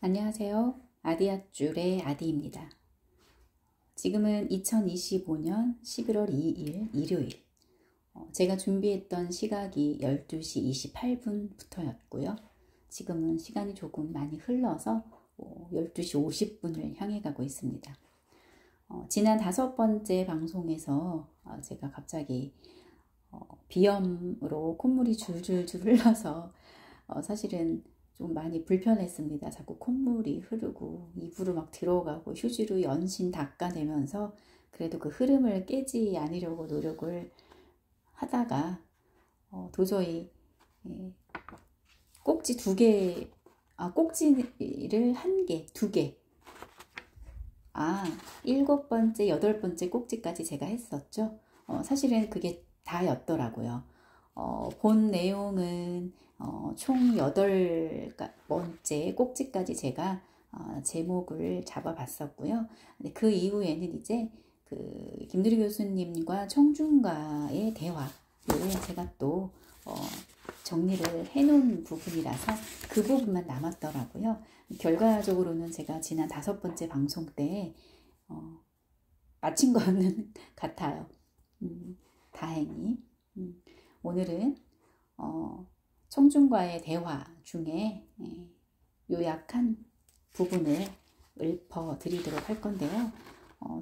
안녕하세요. 아디아줄의 아디입니다. 지금은 2025년 11월 2일 일요일. 제가 준비했던 시각이 12시 28분부터였고요. 지금은 시간이 조금 많이 흘러서 12시 50분을 향해 가고 있습니다. 지난 5번째 방송에서 제가 갑자기 비염으로 콧물이 줄줄줄 흘러서 사실은 좀 많이 불편했습니다. 자꾸 콧물이 흐르고 입으로 막 들어가고 휴지로 연신 닦아내면서 그래도 그 흐름을 깨지 않으려고 노력을 하다가 도저히 꼭지 꼭지를 한 개, 두 개, 7번째, 8번째 꼭지까지 제가 했었죠. 사실은 그게 다였더라고요. 본 내용은 총 8번째 꼭지까지 제가 제목을 잡아봤었고요. 근데 그 이후에는 이제 그 김두리 교수님과 청중과의 대화를 제가 또 정리를 해놓은 부분이라서 그 부분만 남았더라고요. 결과적으로는 제가 지난 5번째 방송 때 마친 거는 같아요. 다행히. 오늘은 청중과의 대화 중에 요약한 부분을 읊어드리도록 할 건데요.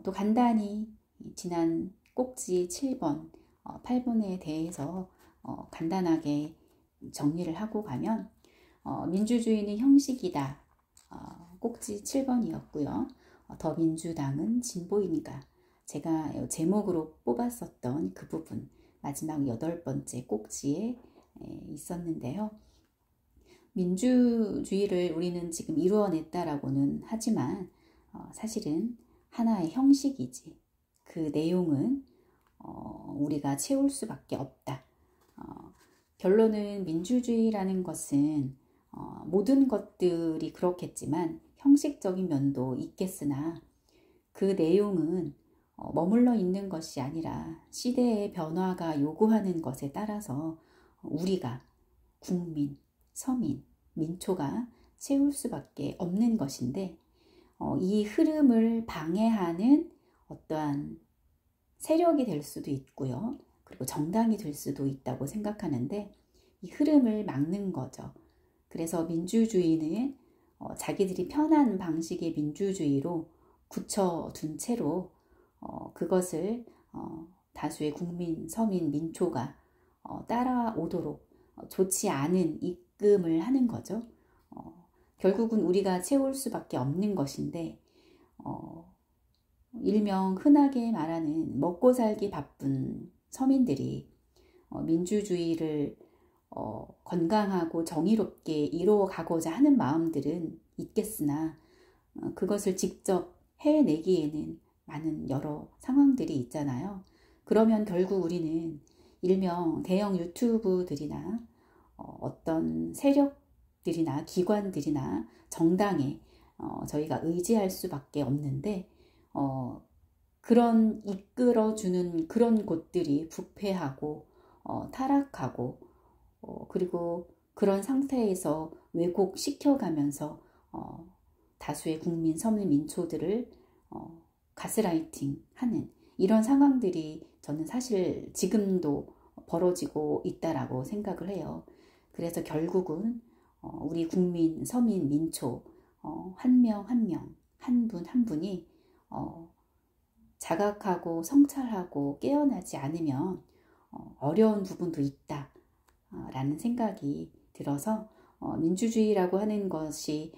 또 간단히 지난 꼭지 7번, 8번에 대해서 간단하게 정리를 하고 가면 민주주의는 형식이다. 꼭지 7번이었고요. 더민주당은 진보인가. 제가 제목으로 뽑았었던 그 부분 마지막 8번째 꼭지에 있었는데요. 민주주의를 우리는 지금 이루어냈다라고는 하지만 사실은 하나의 형식이지 그 내용은 우리가 채울 수밖에 없다. 결론은 민주주의라는 것은 모든 것들이 그렇겠지만 형식적인 면도 있겠으나 그 내용은 머물러 있는 것이 아니라 시대의 변화가 요구하는 것에 따라서 우리가 국민, 서민, 민초가 채울 수밖에 없는 것인데 이 흐름을 방해하는 어떠한 세력이 될 수도 있고요. 그리고 정당이 될 수도 있다고 생각하는데 이 흐름을 막는 거죠. 그래서 민주주의는 자기들이 편한 방식의 민주주의로 굳혀둔 채로 그것을 다수의 국민, 서민, 민초가 따라오도록 좋지 않은 입금을 하는 거죠. 결국은 우리가 채울 수밖에 없는 것인데 일명 흔하게 말하는 먹고 살기 바쁜 서민들이 민주주의를 건강하고 정의롭게 이루어가고자 하는 마음들은 있겠으나 그것을 직접 해내기에는 많은 여러 상황들이 있잖아요. 그러면 결국 우리는 일명 대형 유튜브들이나 어떤 세력들이나 기관들이나 정당에 저희가 의지할 수밖에 없는데 그런 이끌어주는 그런 곳들이 부패하고 타락하고 그리고 그런 상태에서 왜곡시켜가면서 다수의 국민, 서민, 민초들을 가스라이팅 하는 이런 상황들이 저는 사실 지금도 벌어지고 있다라고 생각을 해요. 그래서 결국은 우리 국민, 서민, 민초 한 명 한 명, 한 분 한 분이 자각하고 성찰하고 깨어나지 않으면 어려운 부분도 있다라는 생각이 들어서 민주주의라고 하는 것이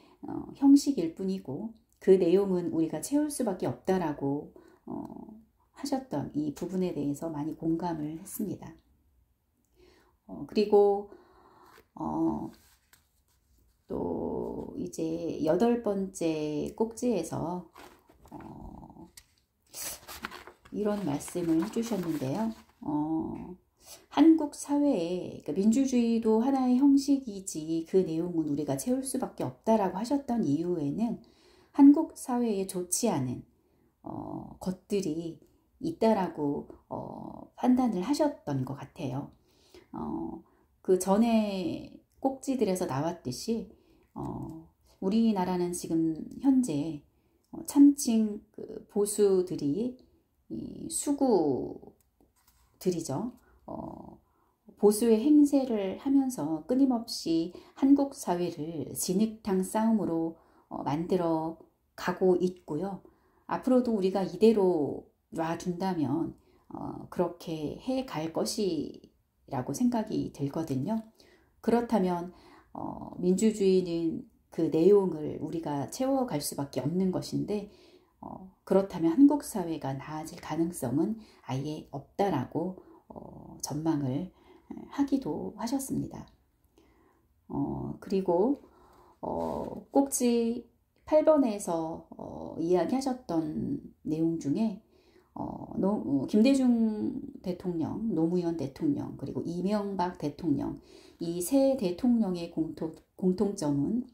형식일 뿐이고 그 내용은 우리가 채울 수밖에 없다라고 하셨던 이 부분에 대해서 많이 공감을 했습니다. 그리고 또 이제 8번째 꼭지에서 이런 말씀을 해주셨는데요. 한국 사회에 그러니까 민주주의도 하나의 형식이지 그 내용은 우리가 채울 수밖에 없다라고 하셨던 이유에는 한국 사회에 좋지 않은 것들이 있다라고 판단을 하셨던 것 같아요. 그 전에 꼭지들에서 나왔듯이 우리나라는 지금 현재 참칭 그 보수들이 수구들이죠. 보수의 행세를 하면서 끊임없이 한국 사회를 진흙탕 싸움으로 만들어 가고 있고요. 앞으로도 우리가 이대로 놔둔다면 그렇게 해 갈 것이라고 생각이 들거든요. 그렇다면 민주주의는 그 내용을 우리가 채워갈 수밖에 없는 것인데 그렇다면 한국 사회가 나아질 가능성은 아예 없다라고 전망을 하기도 하셨습니다. 그리고 꼭지 8번에서 이야기하셨던 내용 중에 김대중 대통령, 노무현 대통령, 그리고 이명박 대통령 이 세 대통령의 공통점은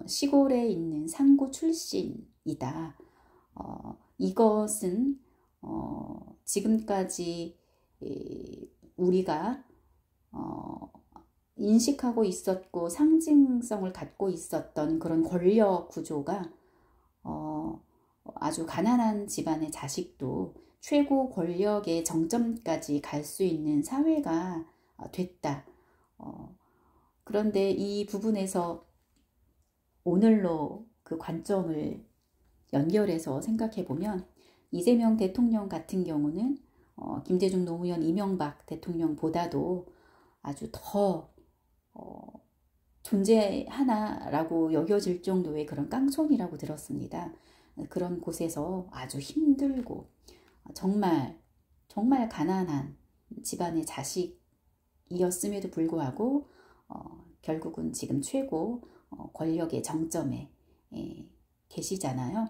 시골에 있는 상구 출신이다. 이것은 지금까지 우리가 인식하고 있었고 상징성을 갖고 있었던 그런 권력 구조가 아주 가난한 집안의 자식도 최고 권력의 정점까지 갈 수 있는 사회가 됐다. 그런데 이 부분에서 오늘로 그 관점을 연결해서 생각해 보면 이재명 대통령 같은 경우는 김대중, 노무현, 이명박 대통령보다도 아주 더 존재하나라고 여겨질 정도의 그런 깡촌이라고 들었습니다. 그런 곳에서 아주 힘들고 정말 가난한 집안의 자식이었음에도 불구하고 결국은 지금 최고 권력의 정점에 계시잖아요.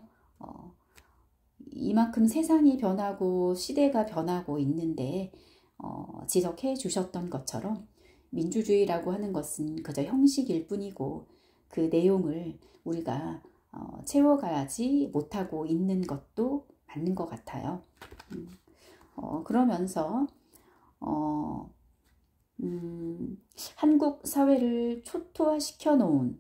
이만큼 세상이 변하고 시대가 변하고 있는데 지적해 주셨던 것처럼 민주주의라고 하는 것은 그저 형식일 뿐이고 그 내용을 우리가 채워가야지 못하고 있는 것도 맞는 것 같아요. 그러면서 한국 사회를 초토화시켜 놓는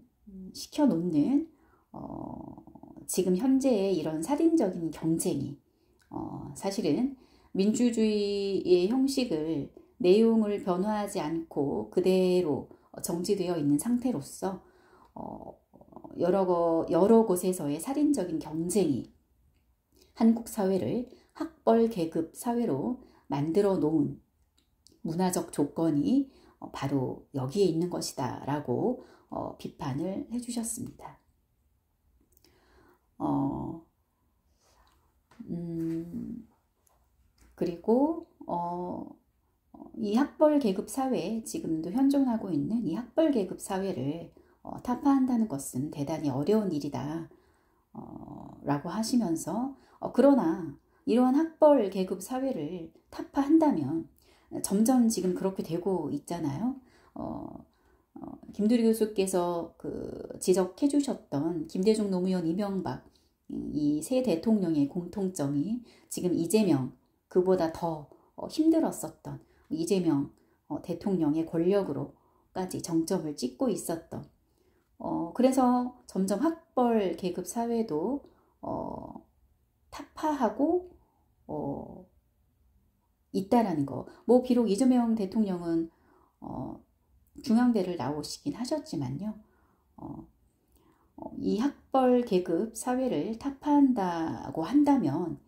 지금 현재의 이런 살인적인 경쟁이 사실은 민주주의의 형식을 내용을 변화하지 않고 그대로 정지되어 있는 상태로서 여러 곳에서의 살인적인 경쟁이 한국 사회를 학벌 계급 사회로 만들어 놓은 문화적 조건이 바로 여기에 있는 것이다 라고 비판을 해주셨습니다. 그리고 이 학벌 계급 사회, 지금도 현존하고 있는 이 학벌 계급 사회를 타파한다는 것은 대단히 어려운 일이다 라고 하시면서 그러나 이러한 학벌 계급 사회를 타파한다면 점점 지금 그렇게 되고 있잖아요. 김두리 교수께서 지적해 주셨던 김대중, 노무현, 이명박 이 세 대통령의 공통점이 지금 이재명 그보다 더 힘들었었던 이재명 대통령의 권력으로까지 정점을 찍고 있었던 그래서 점점 학벌 계급 사회도 타파하고 있다라는 거. 뭐 비록 이재명 대통령은 중앙대를 나오시긴 하셨지만요. 이 학벌 계급 사회를 타파한다고 한다면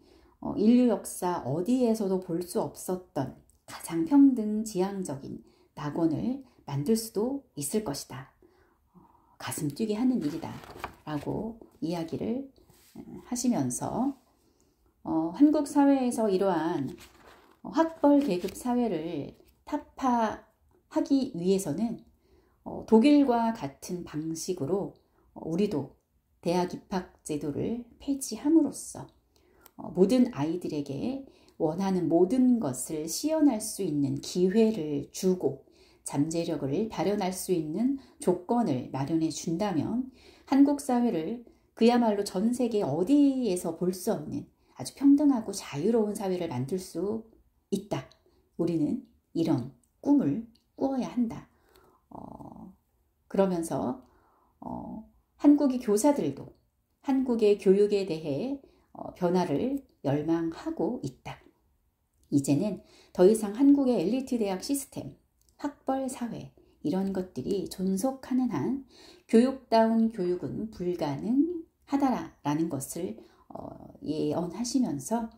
인류 역사 어디에서도 볼 수 없었던 가장 평등 지향적인 낙원을 만들 수도 있을 것이다. 가슴 뛰게 하는 일이다 라고 이야기를 하시면서 한국 사회에서 이러한 학벌 계급 사회를 타파하기 위해서는 독일과 같은 방식으로 우리도 대학 입학 제도를 폐지함으로써 모든 아이들에게 원하는 모든 것을 시연할 수 있는 기회를 주고 잠재력을 발현할 수 있는 조건을 마련해 준다면 한국 사회를 그야말로 전 세계 어디에서 볼 수 없는 아주 평등하고 자유로운 사회를 만들 수 있다. 우리는 이런 꿈을 꾸어야 한다. 그러면서 한국의 교사들도 한국의 교육에 대해 변화를 열망하고 있다. 이제는 더 이상 한국의 엘리트 대학 시스템, 학벌 사회 이런 것들이 존속하는 한 교육다운 교육은 불가능하다라는 것을 예언하시면서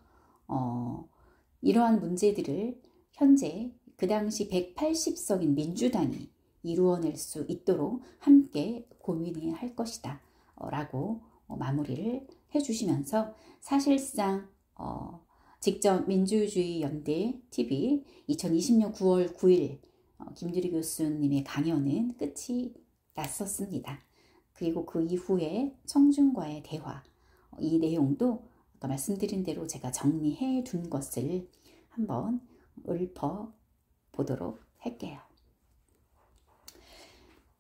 이러한 문제들을 현재 그 당시 180석인 민주당이 이루어낼 수 있도록 함께 고민해야 할 것이다 라고 마무리를 해주시면서 사실상 직접 민주주의 연대 TV 2020년 9월 9일 김주리 교수님의 강연은 끝이 났었습니다. 그리고 그 이후에 청중과의 대화, 이 내용도 아까 말씀드린 대로 제가 정리해 둔 것을 한번 읊어보도록 할게요.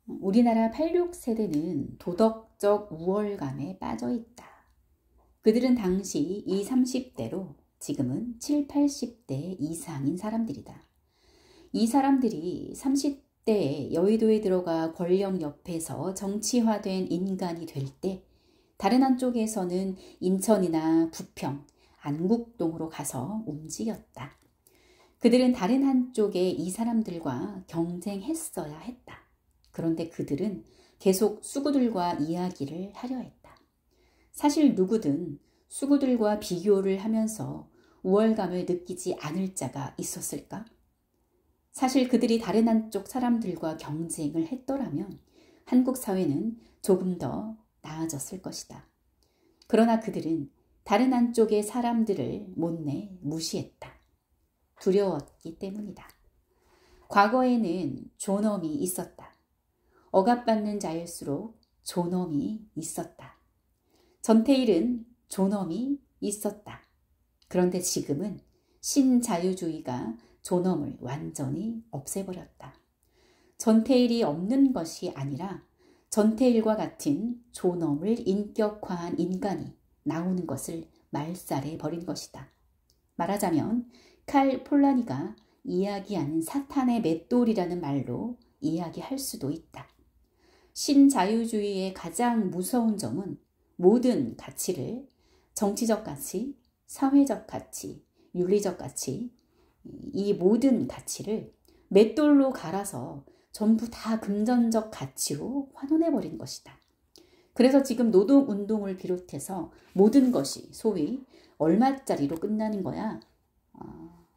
우리나라 86세대는 도덕적 우월감에 빠져 있다. 그들은 당시 20, 30대로 지금은 7, 80대 이상인 사람들이다. 이 사람들이 30대에 여의도에 들어가 권력 옆에서 정치화된 인간이 될 때 다른 한쪽에서는 인천이나 부평, 안국동으로 가서 움직였다. 그들은 다른 한쪽에 이 사람들과 경쟁했어야 했다. 그런데 그들은 계속 수구들과 이야기를 하려 했다. 사실 누구든 수구들과 비교를 하면서 우월감을 느끼지 않을 자가 있었을까? 사실 그들이 다른 한쪽 사람들과 경쟁을 했더라면 한국 사회는 조금 더 나아졌을 것이다. 그러나 그들은 다른 한쪽의 사람들을 못내 무시했다. 두려웠기 때문이다. 과거에는 존엄이 있었다. 억압받는 자일수록 존엄이 있었다. 전태일은 존엄이 있었다. 그런데 지금은 신자유주의가 존엄을 완전히 없애버렸다. 전태일이 없는 것이 아니라 전태일과 같은 존엄을 인격화한 인간이 나오는 것을 말살해 버린 것이다. 말하자면 칼 폴라니가 이야기하는 사탄의 맷돌이라는 말로 이야기할 수도 있다. 신자유주의의 가장 무서운 점은 모든 가치를 정치적 가치, 사회적 가치, 윤리적 가치, 이 모든 가치를 맷돌로 갈아서 전부 다 금전적 가치로 환원해버린 것이다. 그래서 지금 노동운동을 비롯해서 모든 것이 소위 얼마짜리로 끝나는 거야?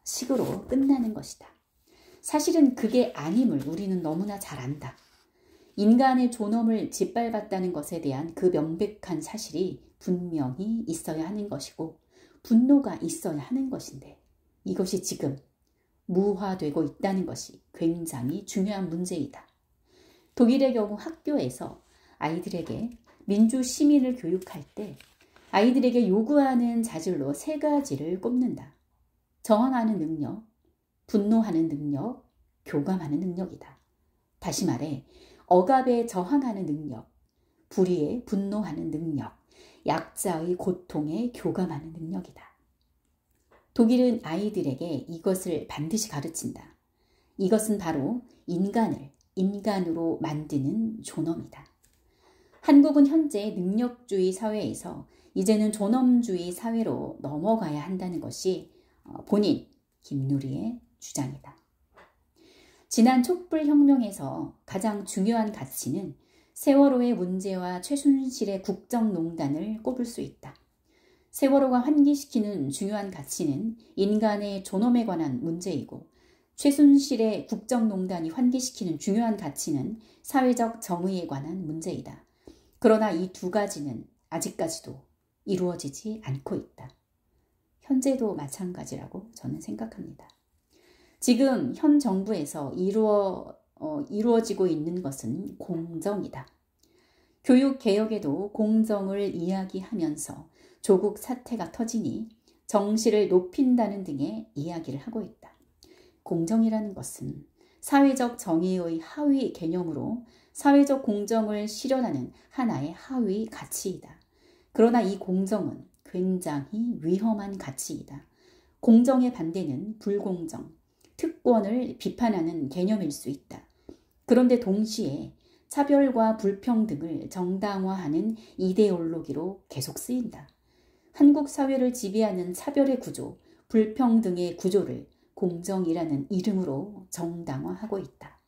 식으로 끝나는 것이다. 사실은 그게 아님을 우리는 너무나 잘 안다. 인간의 존엄을 짓밟았다는 것에 대한 그 명백한 사실이 분명히 있어야 하는 것이고 분노가 있어야 하는 것인데 이것이 지금 무화되고 있다는 것이 굉장히 중요한 문제이다. 독일의 경우 학교에서 아이들에게 민주시민을 교육할 때 아이들에게 요구하는 자질로 3가지를 꼽는다. 저항하는 능력, 분노하는 능력, 교감하는 능력이다. 다시 말해 억압에 저항하는 능력, 불의에 분노하는 능력, 약자의 고통에 교감하는 능력이다. 독일은 아이들에게 이것을 반드시 가르친다. 이것은 바로 인간을 인간으로 만드는 존엄이다. 한국은 현재 능력주의 사회에서 이제는 존엄주의 사회로 넘어가야 한다는 것이 본인 김누리의 주장이다. 지난 촛불혁명에서 가장 중요한 가치는 세월호의 문제와 최순실의 국정농단을 꼽을 수 있다. 세월호가 환기시키는 중요한 가치는 인간의 존엄에 관한 문제이고 최순실의 국정농단이 환기시키는 중요한 가치는 사회적 정의에 관한 문제이다. 그러나 이 2가지는 아직까지도 이루어지지 않고 있다. 현재도 마찬가지라고 저는 생각합니다. 지금 현 정부에서 이루어지고 있는 것은 공정이다. 교육개혁에도 공정을 이야기하면서 조국 사태가 터지니 정시를 높인다는 등의 이야기를 하고 있다. 공정이라는 것은 사회적 정의의 하위 개념으로 사회적 공정을 실현하는 하나의 하위 가치이다. 그러나 이 공정은 굉장히 위험한 가치이다. 공정의 반대는 불공정, 특권을 비판하는 개념일 수 있다. 그런데 동시에 차별과 불평등을 정당화하는 이데올로기로 계속 쓰인다. 한국 사회를 지배하는 차별의 구조, 불평등의 구조를 공정이라는 이름으로 정당화하고 있다.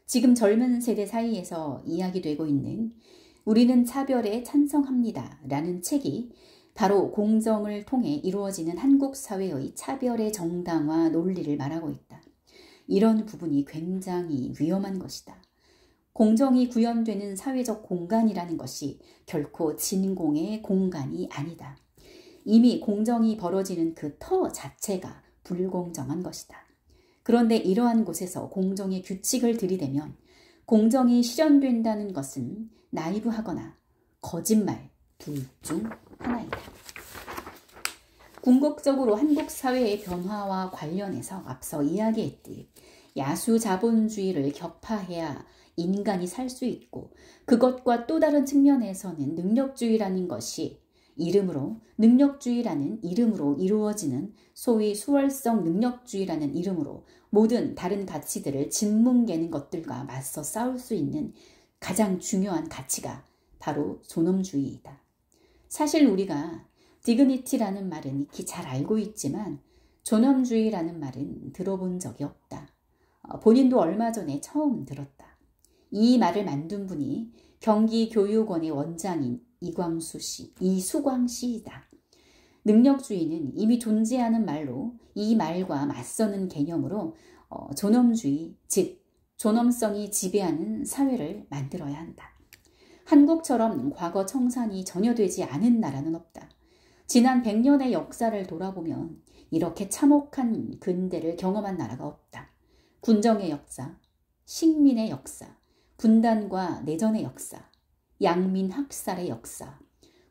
지금 젊은 세대 사이에서 이야기되고 있는 우리는 차별에 찬성합니다 라는 책이 바로 공정을 통해 이루어지는 한국 사회의 차별의 정당화 논리를 말하고 있다. 이런 부분이 굉장히 위험한 것이다. 공정이 구현되는 사회적 공간이라는 것이 결코 진공의 공간이 아니다. 이미 공정이 벌어지는 그 터 자체가 불공정한 것이다. 그런데 이러한 곳에서 공정의 규칙을 들이대면 공정이 실현된다는 것은 나이브하거나 거짓말 둘 중 하나이다. 궁극적으로 한국 사회의 변화와 관련해서 앞서 이야기했듯 야수 자본주의를 격파해야 인간이 살 수 있고 그것과 또 다른 측면에서는 능력주의라는 것이 능력주의라는 이름으로 이루어지는 소위 수월성 능력주의라는 이름으로 모든 다른 가치들을 짓뭉개는 것들과 맞서 싸울 수 있는 가장 중요한 가치가 바로 존엄주의이다. 사실 우리가 디그니티라는 말은 익히 잘 알고 있지만 존엄주의라는 말은 들어본 적이 없다. 본인도 얼마 전에 처음 들었다. 이 말을 만든 분이 경기교육원의 원장인 이수광 씨이다. 능력주의는 이미 존재하는 말로 이 말과 맞서는 개념으로 존엄주의, 즉 존엄성이 지배하는 사회를 만들어야 한다. 한국처럼 과거 청산이 전혀 되지 않은 나라는 없다. 지난 100년의 역사를 돌아보면 이렇게 참혹한 근대를 경험한 나라가 없다. 군정의 역사, 식민의 역사, 분단과 내전의 역사, 양민 학살의 역사,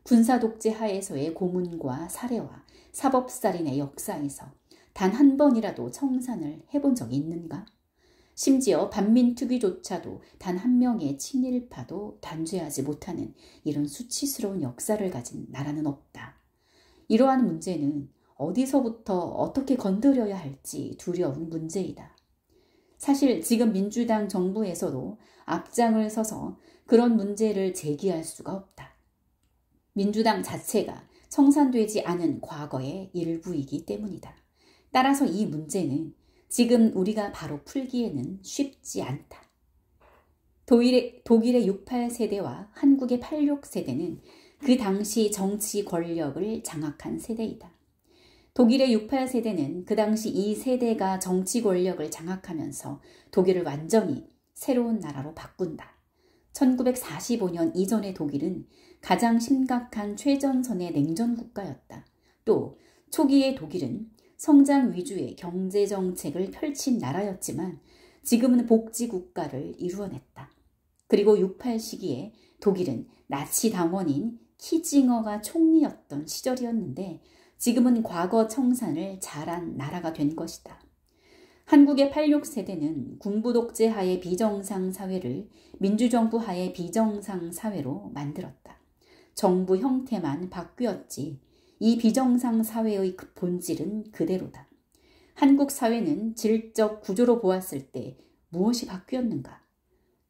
군사독재 하에서의 고문과 살해와 사법살인의 역사에서 단 한 번이라도 청산을 해본 적이 있는가? 심지어 반민특위조차도 단 한 명의 친일파도 단죄하지 못하는 이런 수치스러운 역사를 가진 나라는 없다. 이러한 문제는 어디서부터 어떻게 건드려야 할지 두려운 문제이다. 사실 지금 민주당 정부에서도 앞장을 서서 그런 문제를 제기할 수가 없다. 민주당 자체가 청산되지 않은 과거의 일부이기 때문이다. 따라서 이 문제는 지금 우리가 바로 풀기에는 쉽지 않다. 독일의 68세대와 한국의 86세대는 그 당시 정치 권력을 장악한 세대이다. 독일의 68세대는 그 당시 이 세대가 정치 권력을 장악하면서 독일을 완전히 새로운 나라로 바꾼다. 1945년 이전의 독일은 가장 심각한 최전선의 냉전 국가였다. 또 초기의 독일은 성장 위주의 경제정책을 펼친 나라였지만 지금은 복지국가를 이루어냈다. 그리고 68 시기에 독일은 나치 당원인 키징어가 총리였던 시절이었는데 지금은 과거 청산을 잘한 나라가 된 것이다. 한국의 86세대는 군부 독재 하의 비정상 사회를 민주정부 하의 비정상 사회로 만들었다. 정부 형태만 바뀌었지 이 비정상 사회의 본질은 그대로다. 한국 사회는 질적 구조로 보았을 때 무엇이 바뀌었는가?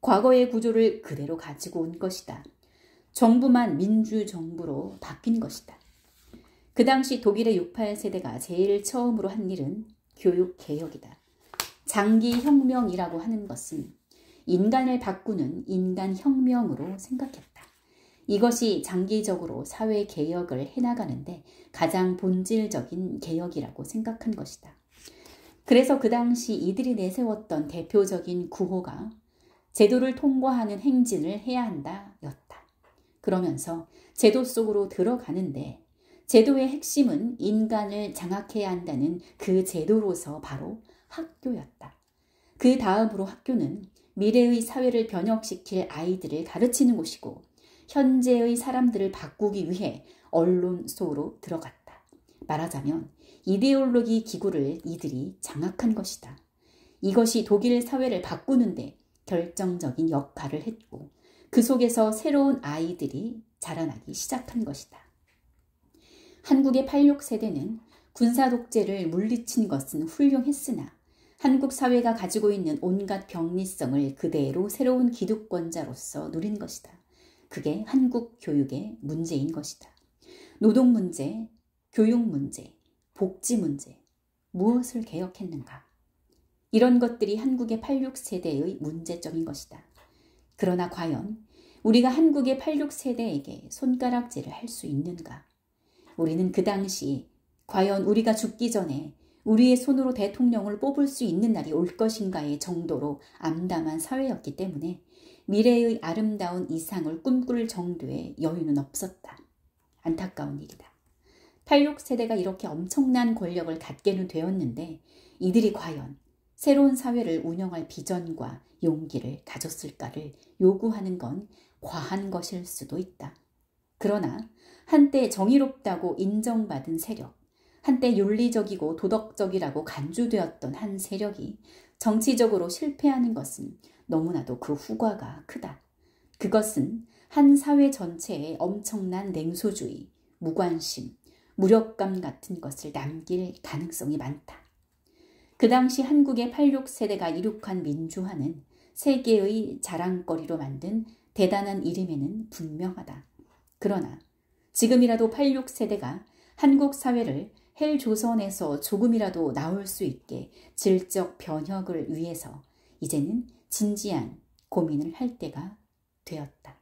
과거의 구조를 그대로 가지고 온 것이다. 정부만 민주정부로 바뀐 것이다. 그 당시 독일의 68세대가 제일 처음으로 한 일은 교육개혁이다. 장기혁명이라고 하는 것은 인간을 바꾸는 인간혁명으로 생각했다. 이것이 장기적으로 사회개혁을 해나가는데 가장 본질적인 개혁이라고 생각한 것이다. 그래서 그 당시 이들이 내세웠던 대표적인 구호가 제도를 통과하는 행진을 해야 한다 였다. 그러면서 제도 속으로 들어가는데 제도의 핵심은 인간을 장악해야 한다는 그 제도로서 바로 학교였다. 그 다음으로 학교는 미래의 사회를 변혁시킬 아이들을 가르치는 곳이고 현재의 사람들을 바꾸기 위해 언론소로 들어갔다. 말하자면 이데올로기 기구를 이들이 장악한 것이다. 이것이 독일 사회를 바꾸는데 결정적인 역할을 했고 그 속에서 새로운 아이들이 자라나기 시작한 것이다. 한국의 86세대는 군사독재를 물리친 것은 훌륭했으나 한국 사회가 가지고 있는 온갖 병리성을 그대로 새로운 기득권자로서 누린 것이다. 그게 한국 교육의 문제인 것이다. 노동 문제, 교육 문제, 복지 문제, 무엇을 개혁했는가? 이런 것들이 한국의 86세대의 문제점인 것이다. 그러나 과연 우리가 한국의 86세대에게 손가락질을 할 수 있는가? 우리는 그 당시 과연 우리가 죽기 전에 우리의 손으로 대통령을 뽑을 수 있는 날이 올 것인가의 정도로 암담한 사회였기 때문에 미래의 아름다운 이상을 꿈꿀 정도의 여유는 없었다. 안타까운 일이다. 86세대가 이렇게 엄청난 권력을 갖게는 되었는데 이들이 과연 새로운 사회를 운영할 비전과 용기를 가졌을까를 요구하는 건 과한 것일 수도 있다. 그러나 한때 정의롭다고 인정받은 세력, 한때 윤리적이고 도덕적이라고 간주되었던 한 세력이 정치적으로 실패하는 것은 너무나도 그 후과가 크다. 그것은 한 사회 전체에 엄청난 냉소주의, 무관심, 무력감 같은 것을 남길 가능성이 많다. 그 당시 한국의 86세대가 이룩한 민주화는 세계의 자랑거리로 만든 대단한 이름에는 분명하다. 그러나 지금이라도 86세대가 한국 사회를 헬조선에서 조금이라도 나올 수 있게 질적 변혁을 위해서 이제는 진지한 고민을 할 때가 되었다.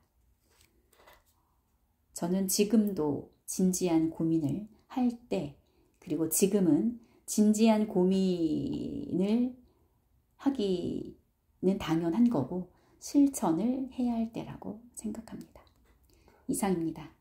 저는 지금도 진지한 고민을 할 때, 그리고 지금은 진지한 고민을 하기는 당연한 거고 실천을 해야 할 때라고 생각합니다. 이상입니다.